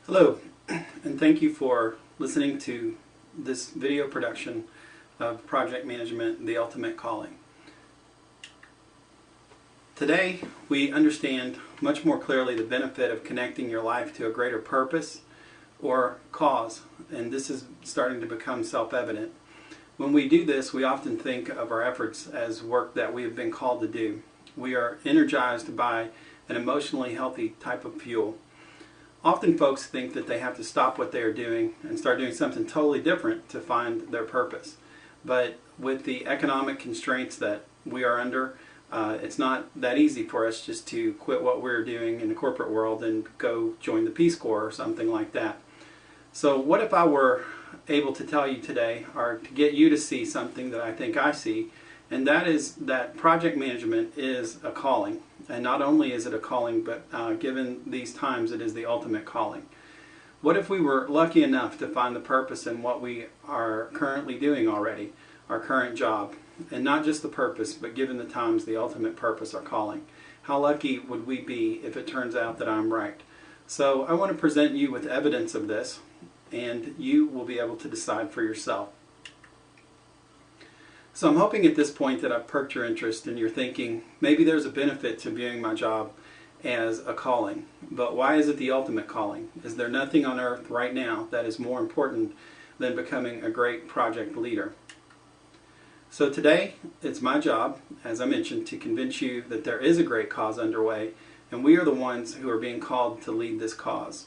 Hello, and thank you for listening to this video production of Project Management, The Ultimate Calling. Today, we understand much more clearly the benefit of connecting your life to a greater purpose or cause, and this is starting to become self-evident. When we do this, we often think of our efforts as work that we have been called to do. We are energized by an emotionally healthy type of fuel. Often folks think that they have to stop what they are doing and start doing something totally different to find their purpose. But with the economic constraints that we are under, it's not that easy for us just to quit what we're doing in the corporate world and go join the Peace Corps or something like that. So what if I were able to tell you today, or to get you to see something that I think I see, and that is that project management is a calling. And not only is it a calling, but given these times, it is the ultimate calling. What if we were lucky enough to find the purpose in what we are currently doing already, our current job, and not just the purpose, but given the times, the ultimate purpose, our calling? How lucky would we be if it turns out that I'm right? So I want to present you with evidence of this, and you will be able to decide for yourself. So I'm hoping at this point that I've perked your interest and you're thinking, maybe there's a benefit to viewing my job as a calling. But why is it the ultimate calling? Is there nothing on earth right now that is more important than becoming a great project leader? So today, it's my job, as I mentioned, to convince you that there is a great cause underway, and we are the ones who are being called to lead this cause.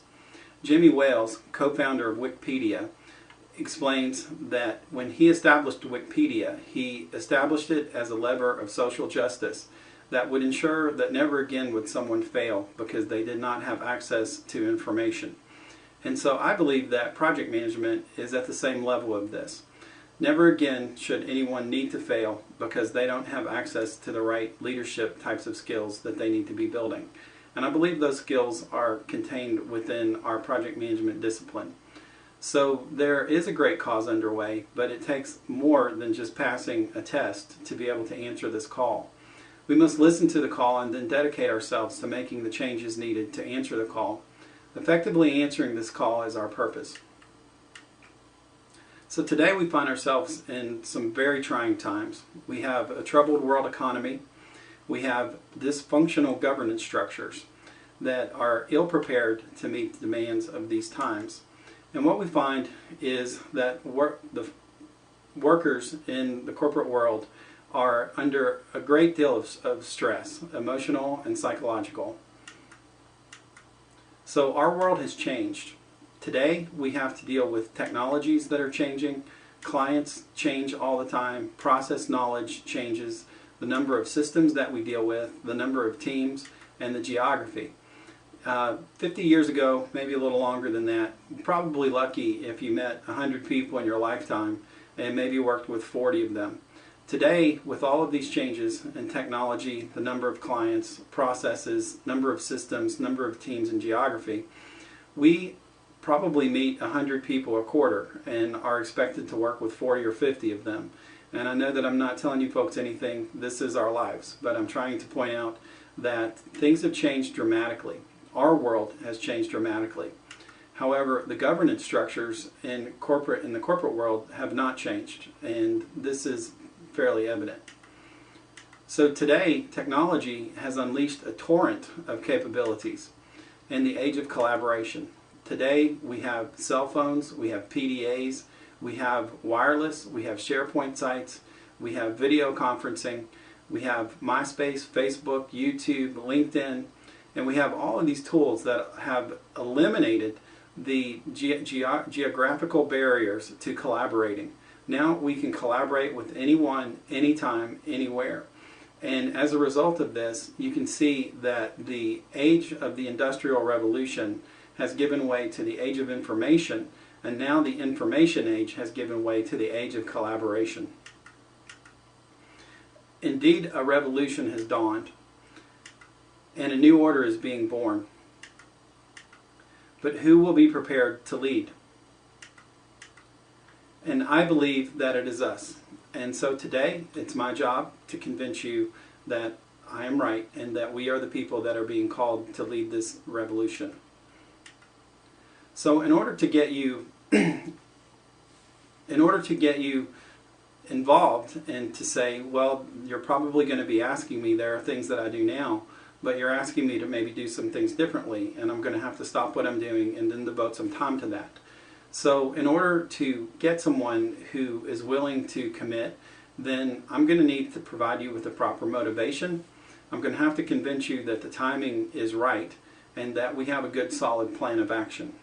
Jimmy Wales, co-founder of Wikipedia, explains that when he established Wikipedia, he established it as a lever of social justice that would ensure that never again would someone fail because they did not have access to information. And so I believe that project management is at the same level of this. Never again should anyone need to fail because they don't have access to the right leadership types of skills that they need to be building. And I believe those skills are contained within our project management discipline. So there is a great cause underway, but it takes more than just passing a test to be able to answer this call. We must listen to the call and then dedicate ourselves to making the changes needed to answer the call. Effectively answering this call is our purpose. So today we find ourselves in some very trying times. We have a troubled world economy. We have dysfunctional governance structures that are ill-prepared to meet the demands of these times. And what we find is that the workers in the corporate world are under a great deal of stress, emotional and psychological. So our world has changed. Today we have to deal with technologies that are changing, clients change all the time, process knowledge changes, the number of systems that we deal with, the number of teams, and the geography. 50 years ago, maybe a little longer than that, probably lucky if you met 100 people in your lifetime and maybe worked with 40 of them. Today, with all of these changes in technology, the number of clients, processes, number of systems, number of teams, and geography, we probably meet 100 people a quarter and are expected to work with 40 or 50 of them. And I know that I'm not telling you folks anything, this is our lives, but I'm trying to point out that things have changed dramatically. Our world has changed dramatically. However, the governance structures in the corporate world have not changed, and this is fairly evident. So today, technology has unleashed a torrent of capabilities in the age of collaboration. Today, we have cell phones, we have PDAs, we have wireless, we have SharePoint sites, we have video conferencing, we have MySpace, Facebook, YouTube, LinkedIn, and we have all of these tools that have eliminated the geographical barriers to collaborating. Now we can collaborate with anyone, anytime, anywhere. And as a result of this, you can see that the age of the Industrial Revolution has given way to the age of information, and now the information age has given way to the age of collaboration. Indeed, a revolution has dawned, and a new order is being born. But who will be prepared to lead? And I believe that it is us. And so today, it's my job to convince you that I am right and that we are the people that are being called to lead this revolution. So in order to get you involved and to say, well, you're probably going to be asking me, there are things that I do now, but you're asking me to maybe do some things differently, and I'm going to have to stop what I'm doing and then devote some time to that. So in order to get someone who is willing to commit, then I'm going to need to provide you with the proper motivation. I'm going to have to convince you that the timing is right and that we have a good solid plan of action.